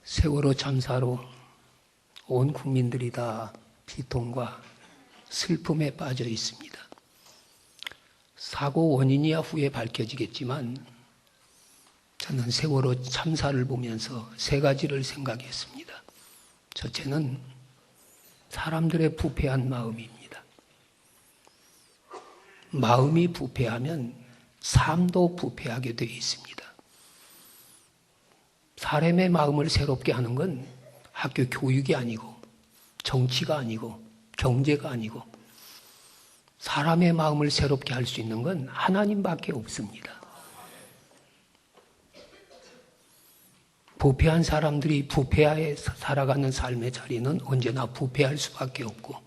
세월호 참사로 온 국민들이 다 비통과 슬픔에 빠져 있습니다. 사고 원인이야 후에 밝혀지겠지만 저는 세월호 참사를 보면서 세 가지를 생각했습니다. 첫째는 사람들의 부패한 마음입니다. 마음이 부패하면 삶도 부패하게 되어 있습니다. 사람의 마음을 새롭게 하는 건 학교 교육이 아니고 정치가 아니고 경제가 아니고 사람의 마음을 새롭게 할 수 있는 건 하나님밖에 없습니다. 부패한 사람들이 부패하에 살아가는 삶의 자리는 언제나 부패할 수밖에 없고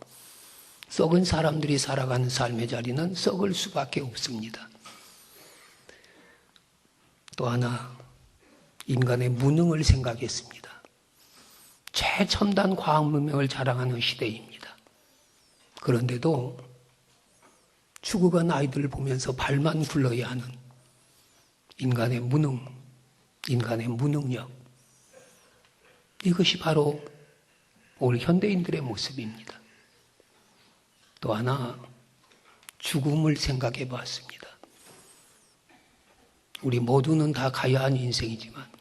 썩은 사람들이 살아가는 삶의 자리는 썩을 수밖에 없습니다. 또 하나 인간의 무능을 생각했습니다. 최첨단 과학 문명을 자랑하는 시대입니다. 그런데도 죽어간 아이들을 보면서 발만 굴러야 하는 인간의 무능, 인간의 무능력. 이것이 바로 오늘 현대인들의 모습입니다. 또 하나 죽음을 생각해 보았습니다. 우리 모두는 다 가야 하는 인생이지만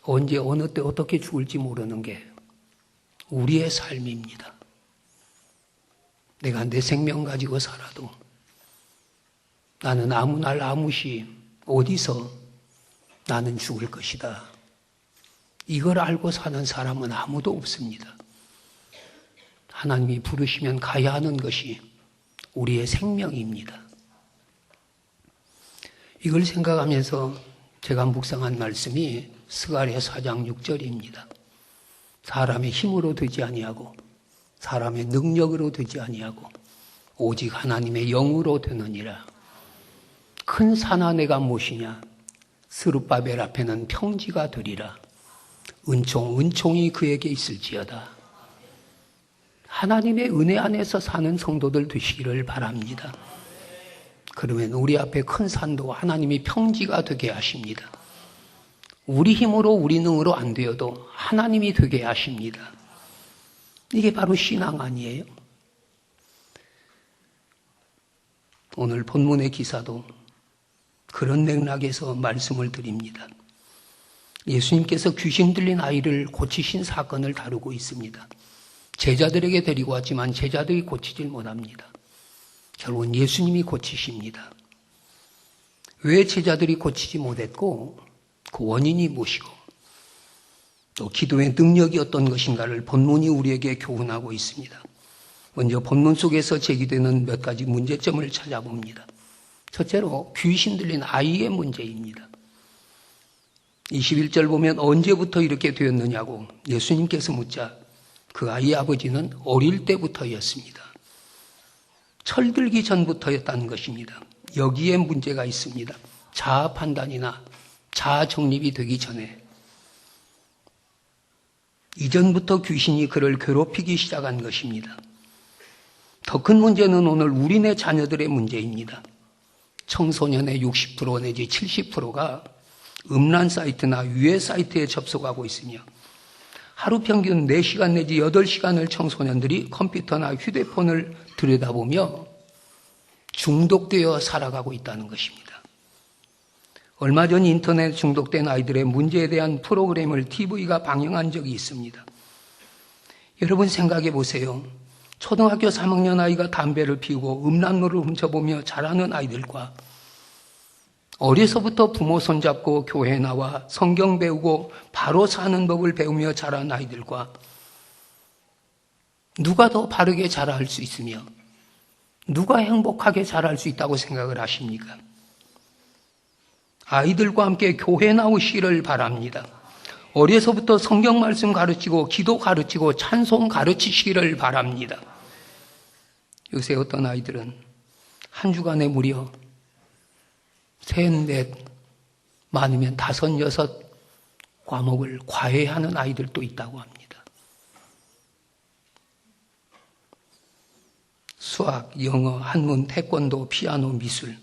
언제 어느 때 어떻게 죽을지 모르는 게 우리의 삶입니다. 내가 내 생명 가지고 살아도 나는 아무 날 아무 시 어디서 나는 죽을 것이다. 이걸 알고 사는 사람은 아무도 없습니다. 하나님이 부르시면 가야 하는 것이 우리의 생명입니다. 이걸 생각하면서 제가 묵상한 말씀이 스가랴 4장 6절입니다. 사람의 힘으로 되지 아니하고 사람의 능력으로 되지 아니하고 오직 하나님의 영으로 되느니라. 큰 산하내가 무엇이냐? 스룹바벨 앞에는 평지가 되리라. 은총이 그에게 있을지어다. 하나님의 은혜 안에서 사는 성도들 되시기를 바랍니다. 그러면 우리 앞에 큰 산도 하나님이 평지가 되게 하십니다. 우리 힘으로 우리 능으로 안 되어도 하나님이 되게 하십니다. 이게 바로 신앙 아니에요? 오늘 본문의 기사도 그런 맥락에서 말씀을 드립니다. 예수님께서 귀신 들린 아이를 고치신 사건을 다루고 있습니다. 제자들에게 데리고 왔지만 제자들이 고치질 못합니다. 결국은 예수님이 고치십니다. 왜 제자들이 고치지 못했고 그 원인이 무엇이고 또 기도의 능력이 어떤 것인가를 본문이 우리에게 교훈하고 있습니다. 먼저 본문 속에서 제기되는 몇 가지 문제점을 찾아봅니다. 첫째로 귀신 들린 아이의 문제입니다. 21절 보면 언제부터 이렇게 되었느냐고 예수님께서 묻자 그 아이의 아버지는 어릴 때부터였습니다. 철들기 전부터였다는 것입니다. 여기에 문제가 있습니다. 자아 판단이나 자아 정립이 되기 전에 이전부터 귀신이 그를 괴롭히기 시작한 것입니다. 더 큰 문제는 오늘 우리네 자녀들의 문제입니다. 청소년의 60% 내지 70%가 음란 사이트나 유해 사이트에 접속하고 있으며 하루 평균 4시간 내지 8시간을 청소년들이 컴퓨터나 휴대폰을 들여다보며 중독되어 살아가고 있다는 것입니다. 얼마 전 인터넷 중독된 아이들의 문제에 대한 프로그램을 TV가 방영한 적이 있습니다. 여러분 생각해 보세요. 초등학교 3학년 아이가 담배를 피우고 음란물을 훔쳐보며 자라는 아이들과 어려서부터 부모 손잡고 교회 나와 성경 배우고 바로 사는 법을 배우며 자란 아이들과 누가 더 바르게 자랄 수 있으며 누가 행복하게 자랄 수 있다고 생각을 하십니까? 아이들과 함께 교회 나오시기를 바랍니다. 어려서부터 성경 말씀 가르치고 기도 가르치고 찬송 가르치시기를 바랍니다. 요새 어떤 아이들은 한 주간에 무려 3, 4, 많으면 5, 6 과목을 과외하는 아이들도 있다고 합니다. 수학, 영어, 한문, 태권도, 피아노, 미술.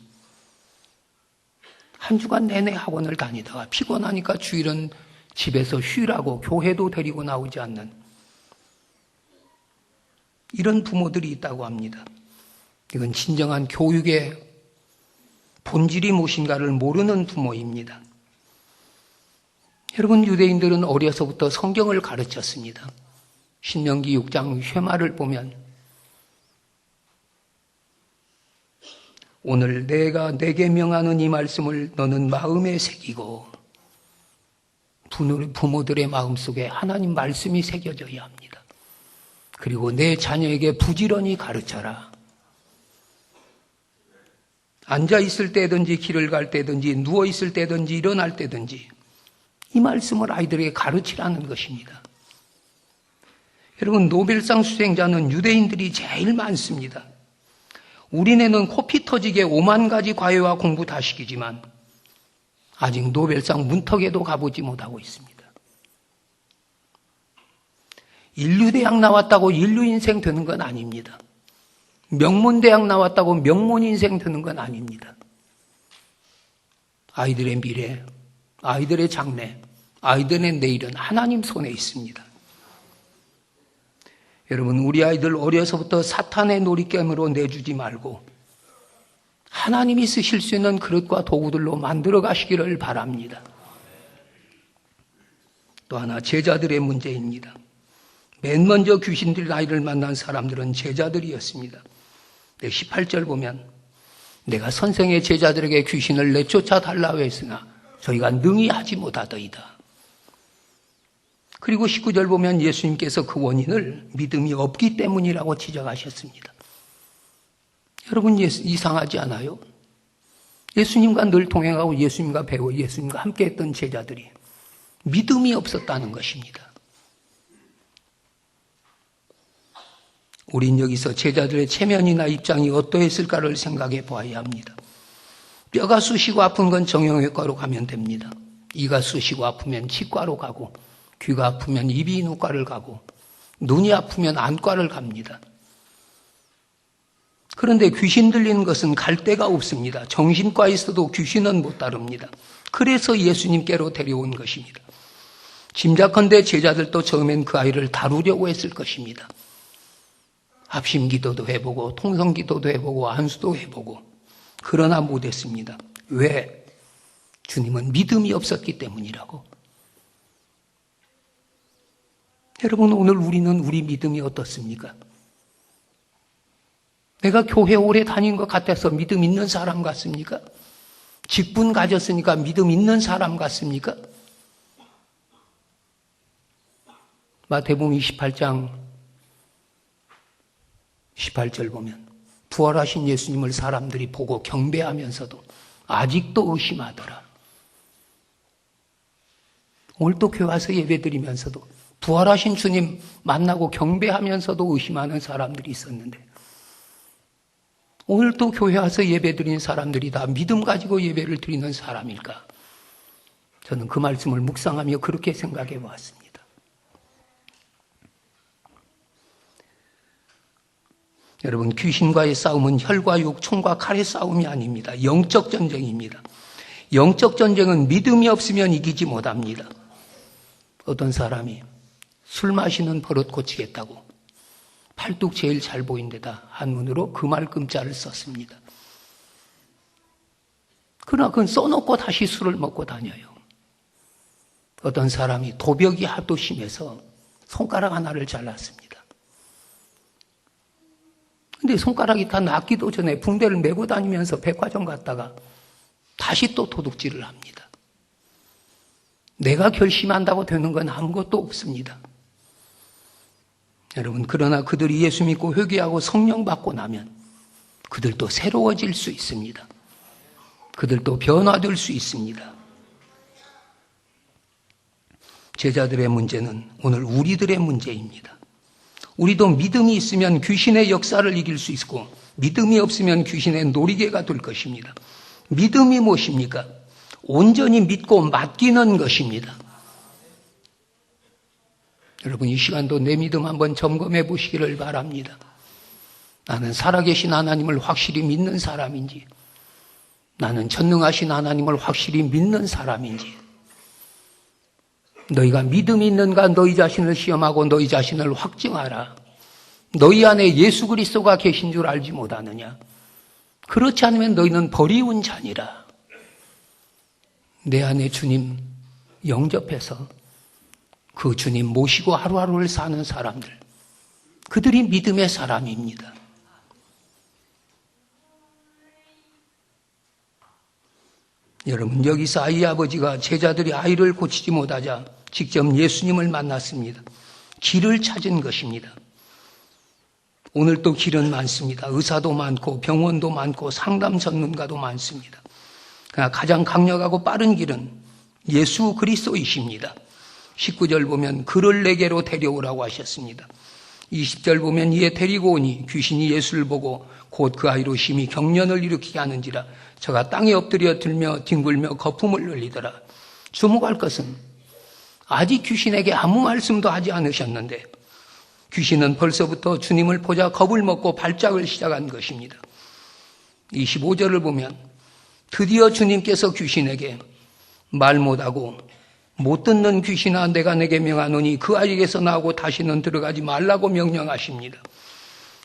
한 주간 내내 학원을 다니다가 피곤하니까 주일은 집에서 쉬라고 교회도 데리고 나오지 않는 이런 부모들이 있다고 합니다. 이건 진정한 교육의 본질이 무엇인가를 모르는 부모입니다. 여러분, 유대인들은 어려서부터 성경을 가르쳤습니다. 신명기 6장 쉐마를 보면 오늘 내가 내게 명하는 이 말씀을 너는 마음에 새기고, 부모들의 마음속에 하나님 말씀이 새겨져야 합니다. 그리고 내 자녀에게 부지런히 가르쳐라. 앉아있을 때든지 길을 갈 때든지 누워있을 때든지 일어날 때든지 이 말씀을 아이들에게 가르치라는 것입니다. 여러분, 노벨상 수상자는 유대인들이 제일 많습니다. 우리네는 코피 터지게 5만 가지 과외와 공부 다 시키지만 아직 노벨상 문턱에도 가보지 못하고 있습니다. 인류대학 나왔다고 인류인생 되는 건 아닙니다. 명문대학 나왔다고 명문인생 되는 건 아닙니다. 아이들의 미래, 아이들의 장래, 아이들의 내일은 하나님 손에 있습니다. 여러분, 우리 아이들 어려서부터 사탄의 놀잇감으로 내주지 말고 하나님이 쓰실 수 있는 그릇과 도구들로 만들어 가시기를 바랍니다. 또 하나, 제자들의 문제입니다. 맨 먼저 귀신들 아이를 만난 사람들은 제자들이었습니다. 18절 보면 내가 선생의 제자들에게 귀신을 내쫓아 달라고 했으나 저희가 능히 하지 못하더이다. 그리고 19절 보면 예수님께서 그 원인을 믿음이 없기 때문이라고 지적하셨습니다. 여러분, 이상하지 않아요? 예수님과 늘 동행하고 예수님과 배워 예수님과 함께했던 제자들이 믿음이 없었다는 것입니다. 우린 여기서 제자들의 체면이나 입장이 어떠했을까를 생각해 보아야 합니다. 뼈가 쑤시고 아픈 건 정형외과로 가면 됩니다. 이가 쑤시고 아프면 치과로 가고, 귀가 아프면 이비인후과를 가고, 눈이 아프면 안과를 갑니다. 그런데 귀신 들리는 것은 갈 데가 없습니다. 정신과에서도 귀신은 못 다룹니다. 그래서 예수님께로 데려온 것입니다. 짐작컨대 제자들도 처음엔 그 아이를 다루려고 했을 것입니다. 합심 기도도 해보고 통성 기도도 해보고 안수도 해보고, 그러나 못했습니다. 왜? 주님은 믿음이 없었기 때문이라고. 여러분, 오늘 우리는 우리 믿음이 어떻습니까? 내가 교회 오래 다닌 것 같아서 믿음 있는 사람 같습니까? 직분 가졌으니까 믿음 있는 사람 같습니까? 마태복음 28장 18절 보면 부활하신 예수님을 사람들이 보고 경배하면서도 아직도 의심하더라. 오늘 또 교회 와서 예배드리면서도 부활하신 주님 만나고 경배하면서도 의심하는 사람들이 있었는데, 오늘 또 교회 와서 예배드리는 사람들이 다 믿음 가지고 예배를 드리는 사람일까? 저는 그 말씀을 묵상하며 그렇게 생각해 보았습니다. 여러분, 귀신과의 싸움은 혈과 육, 총과 칼의 싸움이 아닙니다. 영적 전쟁입니다. 영적 전쟁은 믿음이 없으면 이기지 못합니다. 어떤 사람이 술 마시는 버릇 고치겠다고 팔뚝 제일 잘 보인 데다 한문으로 금알금자를 썼습니다. 그러나 그건 써놓고 다시 술을 먹고 다녀요. 어떤 사람이 도벽이 하도 심해서 손가락 하나를 잘랐습니다. 근데 손가락이 다 낫기도 전에 붕대를 메고 다니면서 백화점 갔다가 다시 또 도둑질을 합니다. 내가 결심한다고 되는 건 아무것도 없습니다. 여러분, 그러나 그들이 예수 믿고 회개하고 성령 받고 나면 그들도 새로워질 수 있습니다. 그들도 변화될 수 있습니다. 제자들의 문제는 오늘 우리들의 문제입니다. 우리도 믿음이 있으면 귀신의 역사를 이길 수 있고, 믿음이 없으면 귀신의 놀이개가 될 것입니다. 믿음이 무엇입니까? 온전히 믿고 맡기는 것입니다. 여러분, 이 시간도 내 믿음 한번 점검해 보시기를 바랍니다. 나는 살아계신 하나님을 확실히 믿는 사람인지, 나는 전능하신 하나님을 확실히 믿는 사람인지, 너희가 믿음이 있는가 너희 자신을 시험하고 너희 자신을 확증하라. 너희 안에 예수 그리스도가 계신 줄 알지 못하느냐. 그렇지 않으면 너희는 버리운 자니라. 내 안에 주님 영접해서 그 주님 모시고 하루하루를 사는 사람들, 그들이 믿음의 사람입니다. 여러분, 여기서 아이 아버지가 제자들이 아이를 고치지 못하자 직접 예수님을 만났습니다. 길을 찾은 것입니다. 오늘 또 길은 많습니다. 의사도 많고 병원도 많고 상담 전문가도 많습니다. 그러나 가장 강력하고 빠른 길은 예수 그리스도이십니다. 19절 보면 그를 내게로 데려오라고 하셨습니다. 20절 보면 이에 데리고 오니 귀신이 예수를 보고 곧 그 아이로 심히 경련을 일으키게 하는지라 저가 땅에 엎드려 들며 뒹굴며 거품을 흘리더라. 주목할 것은 아직 귀신에게 아무 말씀도 하지 않으셨는데 귀신은 벌써부터 주님을 보자 겁을 먹고 발작을 시작한 것입니다. 25절을 보면 드디어 주님께서 귀신에게 말 못하고 못 듣는 귀신아 내가 내게 명하노니 그 아이에게서 나오고 다시는 들어가지 말라고 명령하십니다.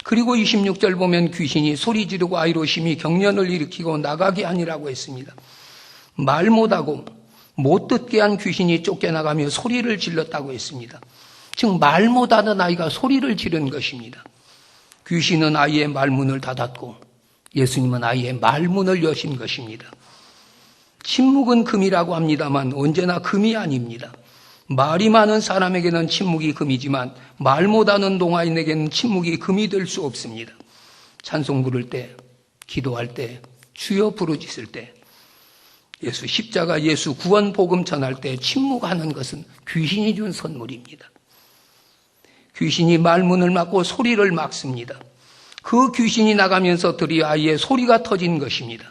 그리고 26절 보면 귀신이 소리 지르고 아이로 심히 경련을 일으키고 나가게 하니라고 했습니다. 말 못하고 못 듣게 한 귀신이 쫓겨나가며 소리를 질렀다고 했습니다. 즉 말 못하는 아이가 소리를 지른 것입니다. 귀신은 아이의 말문을 닫았고 예수님은 아이의 말문을 여신 것입니다. 침묵은 금이라고 합니다만 언제나 금이 아닙니다. 말이 많은 사람에게는 침묵이 금이지만 말 못하는 동아인에게는 침묵이 금이 될 수 없습니다. 찬송 부를 때, 기도할 때, 주여 부르짖을 때, 예수 십자가, 예수 구원 복음 전할 때 침묵하는 것은 귀신이 준 선물입니다. 귀신이 말문을 막고 소리를 막습니다. 그 귀신이 나가면서 들이 아이의 소리가 터진 것입니다.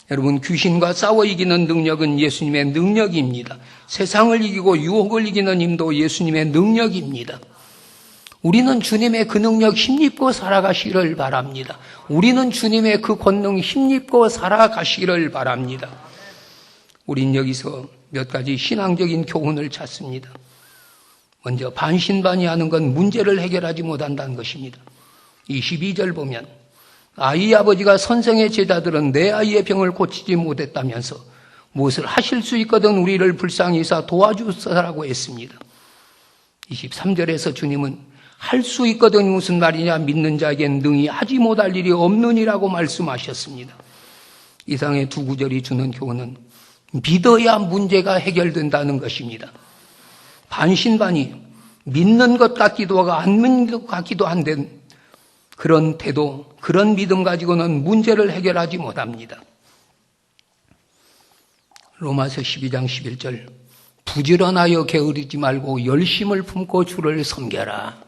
여러분, 귀신과 싸워 이기는 능력은 예수님의 능력입니다. 세상을 이기고 유혹을 이기는 힘도 예수님의 능력입니다. 우리는 주님의 그 능력 힘입고 살아가시기를 바랍니다. 우리는 주님의 그 권능 힘입고 살아가시기를 바랍니다. 우린 여기서 몇 가지 신앙적인 교훈을 찾습니다. 먼저 반신반의하는 건 문제를 해결하지 못한다는 것입니다. 22절 보면 아이 아버지가 선생의 제자들은 내 아이의 병을 고치지 못했다면서 무엇을 하실 수 있거든 우리를 불쌍히 여사 도와주소서라고 했습니다. 23절에서 주님은 할 수 있거든 무슨 말이냐 믿는 자에겐 능히 하지 못할 일이 없느니라고 말씀하셨습니다. 이상의 두 구절이 주는 교훈은 믿어야 문제가 해결된다는 것입니다. 반신반의, 믿는 것 같기도 하고 안 믿는 것 같기도 한데 그런 태도, 그런 믿음 가지고는 문제를 해결하지 못합니다. 로마서 12장 11절 부지런하여 게으르지 말고 열심을 품고 주를 섬겨라.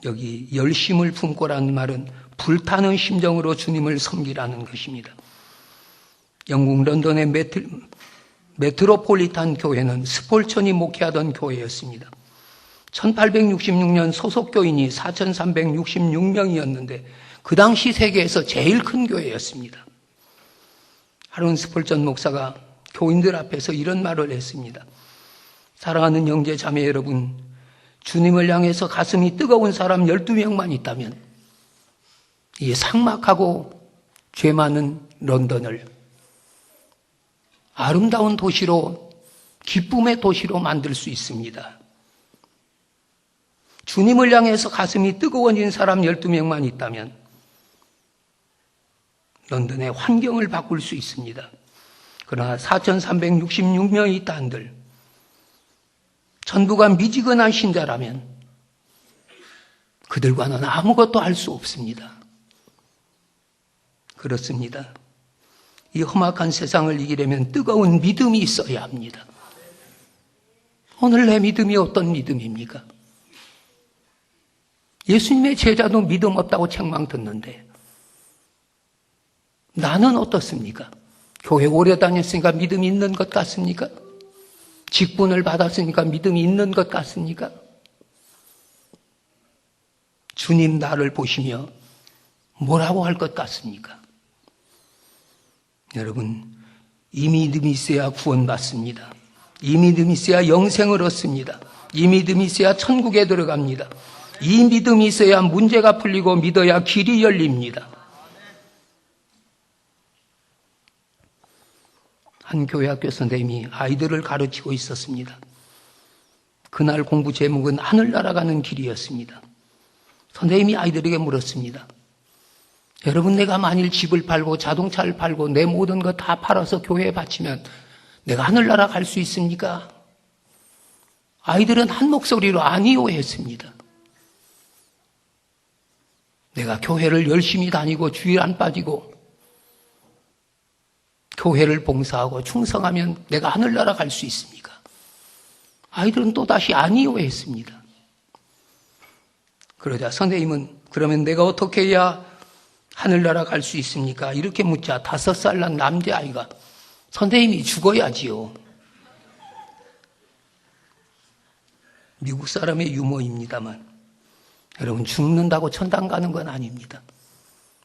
여기 열심을 품고라는 말은 불타는 심정으로 주님을 섬기라는 것입니다. 영국 런던의 메트로폴리탄 교회는 스폴천이 목회하던 교회였습니다. 1866년 소속 교인이 4,366명이었는데 그 당시 세계에서 제일 큰 교회였습니다. 하론 스폴전 목사가 교인들 앞에서 이런 말을 했습니다. 사랑하는 형제 자매 여러분, 주님을 향해서 가슴이 뜨거운 사람 12명만 있다면 이 삭막하고 죄 많은 런던을 아름다운 도시로, 기쁨의 도시로 만들 수 있습니다. 주님을 향해서 가슴이 뜨거워진 사람 12명만 있다면 런던의 환경을 바꿀 수 있습니다. 그러나 4,366명이 있다 한들 전부가 미지근한 신자라면 그들과는 아무것도 할 수 없습니다. 그렇습니다. 이 험악한 세상을 이기려면 뜨거운 믿음이 있어야 합니다. 오늘 내 믿음이 어떤 믿음입니까? 예수님의 제자도 믿음 없다고 책망 듣는데 나는 어떻습니까? 교회 오래 다녔으니까 믿음이 있는 것 같습니까? 직분을 받았으니까 믿음이 있는 것 같습니까? 주님 나를 보시며 뭐라고 할 것 같습니까? 여러분, 이 믿음이 있어야 구원받습니다. 이 믿음이 있어야 영생을 얻습니다. 이 믿음이 있어야 천국에 들어갑니다. 이 믿음이 있어야 문제가 풀리고 믿어야 길이 열립니다. 한 교회 학교 선생님이 아이들을 가르치고 있었습니다. 그날 공부 제목은 하늘나라 가는 길이었습니다. 선생님이 아이들에게 물었습니다. 여러분, 내가 만일 집을 팔고 자동차를 팔고 내 모든 것 다 팔아서 교회에 바치면 내가 하늘나라 갈 수 있습니까? 아이들은 한 목소리로 아니요 했습니다. 내가 교회를 열심히 다니고 주일 안 빠지고 교회를 봉사하고 충성하면 내가 하늘나라 갈 수 있습니까? 아이들은 또다시 아니요 했습니다. 그러자 선생님은 그러면 내가 어떻게 해야 하늘나라 갈 수 있습니까? 이렇게 묻자 5살 난 남자아이가 선생님이 죽어야지요. 미국 사람의 유머입니다만 여러분, 죽는다고 천당 가는 건 아닙니다.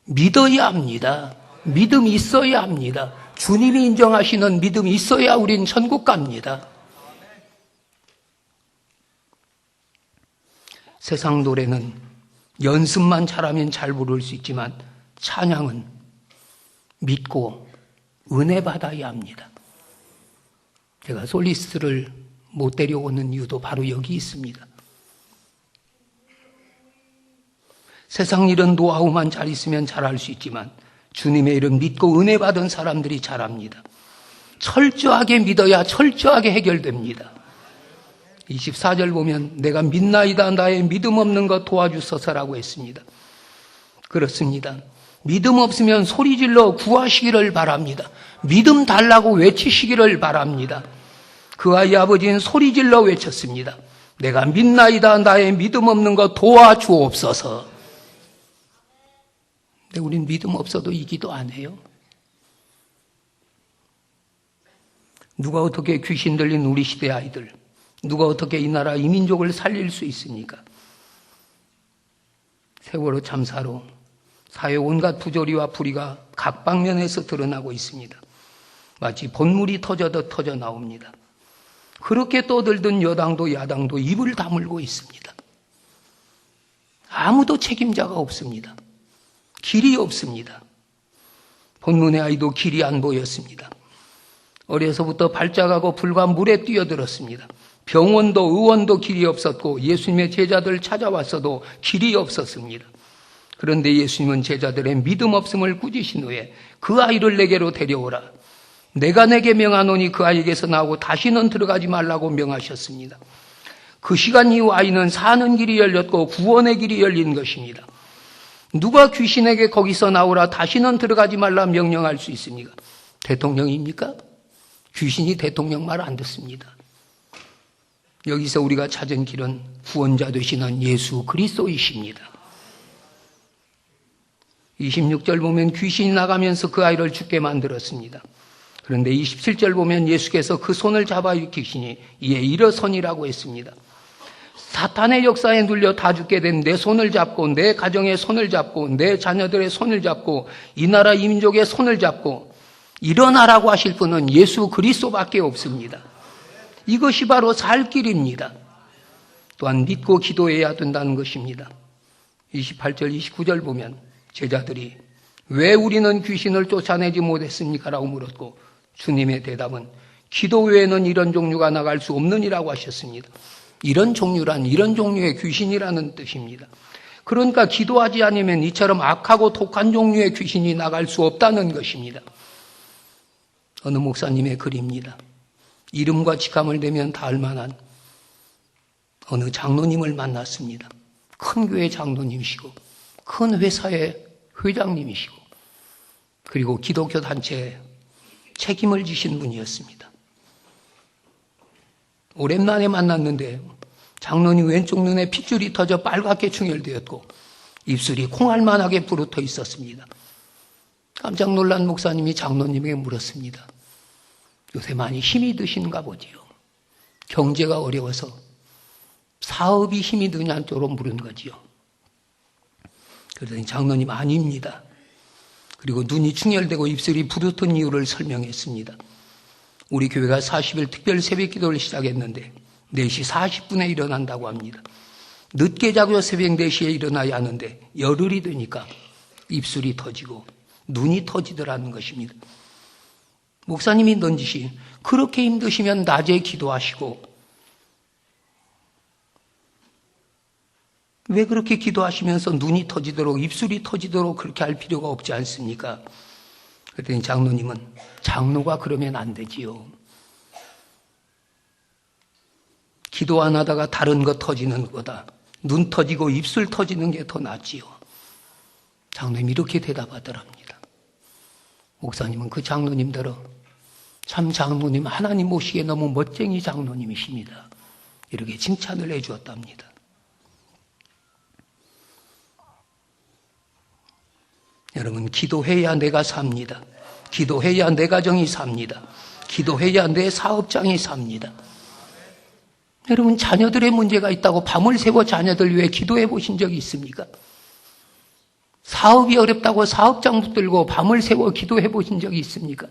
믿어야 합니다. 믿음이 있어야 합니다. 주님이 인정하시는 믿음이 있어야 우린 천국 갑니다. 세상 노래는 연습만 잘하면 잘 부를 수 있지만 찬양은 믿고 은혜 받아야 합니다. 제가 솔리스트를 못 데려오는 이유도 바로 여기 있습니다. 세상 일은 노하우만 잘 있으면 잘할 수 있지만 주님의 일은 믿고 은혜 받은 사람들이 잘합니다. 철저하게 믿어야 철저하게 해결됩니다. 24절 보면 내가 믿나이다 나의 믿음 없는 것 도와주소서라고 했습니다. 그렇습니다. 믿음 없으면 소리질러 구하시기를 바랍니다. 믿음 달라고 외치시기를 바랍니다. 그 아이 아버지는 소리질러 외쳤습니다. 내가 믿나이다 나의 믿음 없는 것 도와주옵소서. 근데 우린 믿음 없어도 이 기도 안 해요. 누가 어떻게 귀신 들린 우리 시대 아이들, 누가 어떻게 이 나라 이 민족을 살릴 수 있습니까? 세월호 참사로 사회 온갖 부조리와 불의가 각 방면에서 드러나고 있습니다. 마치 본물이 터져도 터져 나옵니다. 그렇게 떠들던 여당도 야당도 입을 다물고 있습니다. 아무도 책임자가 없습니다. 길이 없습니다. 본문의 아이도 길이 안 보였습니다. 어려서부터 발작하고 불과 물에 뛰어들었습니다. 병원도 의원도 길이 없었고 예수님의 제자들 찾아왔어도 길이 없었습니다. 그런데 예수님은 제자들의 믿음 없음을 꾸짖으신 후에 그 아이를 내게로 데려오라. 내가 내게 명하노니 그 아이에게서 나오고 다시는 들어가지 말라고 명하셨습니다. 그 시간 이후 아이는 사는 길이 열렸고 구원의 길이 열린 것입니다. 누가 귀신에게 거기서 나오라 다시는 들어가지 말라 명령할 수 있습니까? 대통령입니까? 귀신이 대통령 말 안 듣습니다. 여기서 우리가 찾은 길은 구원자 되시는 예수 그리스도이십니다. 26절 보면 귀신이 나가면서 그 아이를 죽게 만들었습니다. 그런데 27절 보면 예수께서 그 손을 잡아 귀신이 이에 일어서니라고 했습니다. 사탄의 역사에 눌려 다 죽게 된 내 손을 잡고 내 가정의 손을 잡고 내 자녀들의 손을 잡고 이 나라 이 민족의 손을 잡고 일어나라고 하실 분은 예수 그리스도밖에 없습니다. 이것이 바로 살 길입니다. 또한 믿고 기도해야 된다는 것입니다. 28절 29절 보면 제자들이 왜 우리는 귀신을 쫓아내지 못했습니까? 라고 물었고 주님의 대답은 기도 외에는 이런 종류가 나갈 수 없느니라고 하셨습니다. 이런 종류란 이런 종류의 귀신이라는 뜻입니다. 그러니까 기도하지 않으면 이처럼 악하고 독한 종류의 귀신이 나갈 수 없다는 것입니다. 어느 목사님의 글입니다. 이름과 직함을 대면 다 알만한 어느 장로님을 만났습니다. 큰 교회 장로님이시고 큰 회사의 회장님이시고 그리고 기독교 단체에 책임을 지신 분이었습니다. 오랜만에 만났는데 장로님 왼쪽 눈에 핏줄이 터져 빨갛게 충혈되었고 입술이 콩알만하게 부르터 있었습니다. 깜짝 놀란 목사님이 장로님에게 물었습니다. 요새 많이 힘이 드신가 보지요. 경제가 어려워서 사업이 힘이 드냐는 쪽으로 물은 거지요. 그러더니 장로님 아닙니다. 그리고 눈이 충혈되고 입술이 부르던 이유를 설명했습니다. 우리 교회가 40일 특별 새벽 기도를 시작했는데 4시 40분에 일어난다고 합니다. 늦게 자고 새벽 4시에 일어나야 하는데 열흘이 되니까 입술이 터지고 눈이 터지더라는 것입니다. 목사님이 던지시 그렇게 힘드시면 낮에 기도하시고 왜 그렇게 기도하시면서 눈이 터지도록 입술이 터지도록 그렇게 할 필요가 없지 않습니까? 그랬더니 장로님은 장로가 그러면 안 되지요. 기도 안 하다가 다른 거 터지는 것보다 눈 터지고 입술 터지는 게 더 낫지요. 장로님이 이렇게 대답하더랍니다. 목사님은 그 장로님대로 참 장로님 하나님 모시기에 너무 멋쟁이 장로님이십니다. 이렇게 칭찬을 해주었답니다. 여러분, 기도해야 내가 삽니다. 기도해야 내 가정이 삽니다. 기도해야 내 사업장이 삽니다. 여러분, 자녀들의 문제가 있다고 밤을 새워 자녀들 위해 기도해 보신 적이 있습니까? 사업이 어렵다고 사업장 붙들고 밤을 새워 기도해 보신 적이 있습니까?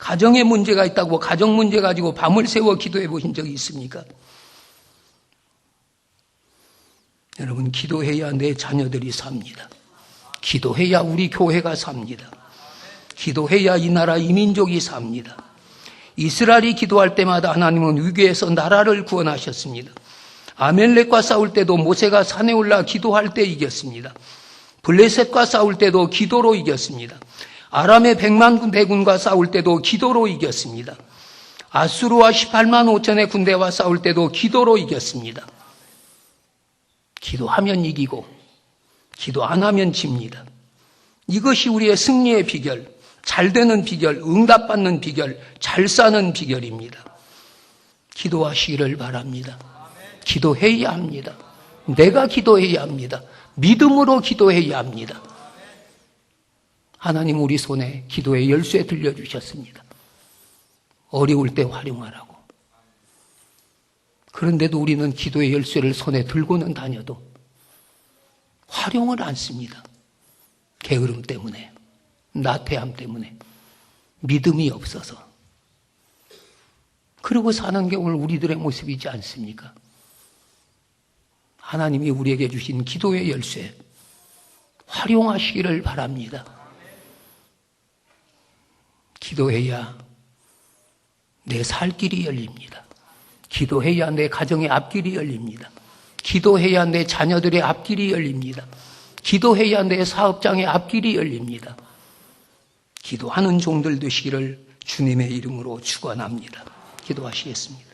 가정에 문제가 있다고 가정 문제 가지고 밤을 새워 기도해 보신 적이 있습니까? 여러분, 기도해야 내 자녀들이 삽니다. 기도해야 우리 교회가 삽니다. 기도해야 이 나라 이 민족이 삽니다. 이스라엘이 기도할 때마다 하나님은 위기에서 나라를 구원하셨습니다. 아멜렉과 싸울 때도 모세가 산에 올라 기도할 때 이겼습니다. 블레셋과 싸울 때도 기도로 이겼습니다. 아람의 100만 대군과 싸울 때도 기도로 이겼습니다. 아수르와 18만 5천의 군대와 싸울 때도 기도로 이겼습니다. 기도하면 이기고 기도 안 하면 집니다. 이것이 우리의 승리의 비결, 잘 되는 비결, 응답받는 비결, 잘 사는 비결입니다. 기도하시기를 바랍니다. 기도해야 합니다. 내가 기도해야 합니다. 믿음으로 기도해야 합니다. 하나님 우리 손에 기도의 열쇠 들려주셨습니다. 어려울 때 활용하라고. 그런데도 우리는 기도의 열쇠를 손에 들고는 다녀도 활용을 안 씁니다. 게으름 때문에, 나태함 때문에, 믿음이 없어서. 그러고 사는 게 오늘 우리들의 모습이지 않습니까? 하나님이 우리에게 주신 기도의 열쇠 활용하시기를 바랍니다. 기도해야 내 살 길이 열립니다. 기도해야 내 가정의 앞길이 열립니다. 기도해야 내 자녀들의 앞길이 열립니다. 기도해야 내 사업장의 앞길이 열립니다. 기도하는 종들 되시기를 주님의 이름으로 축원합니다. 기도하시겠습니다.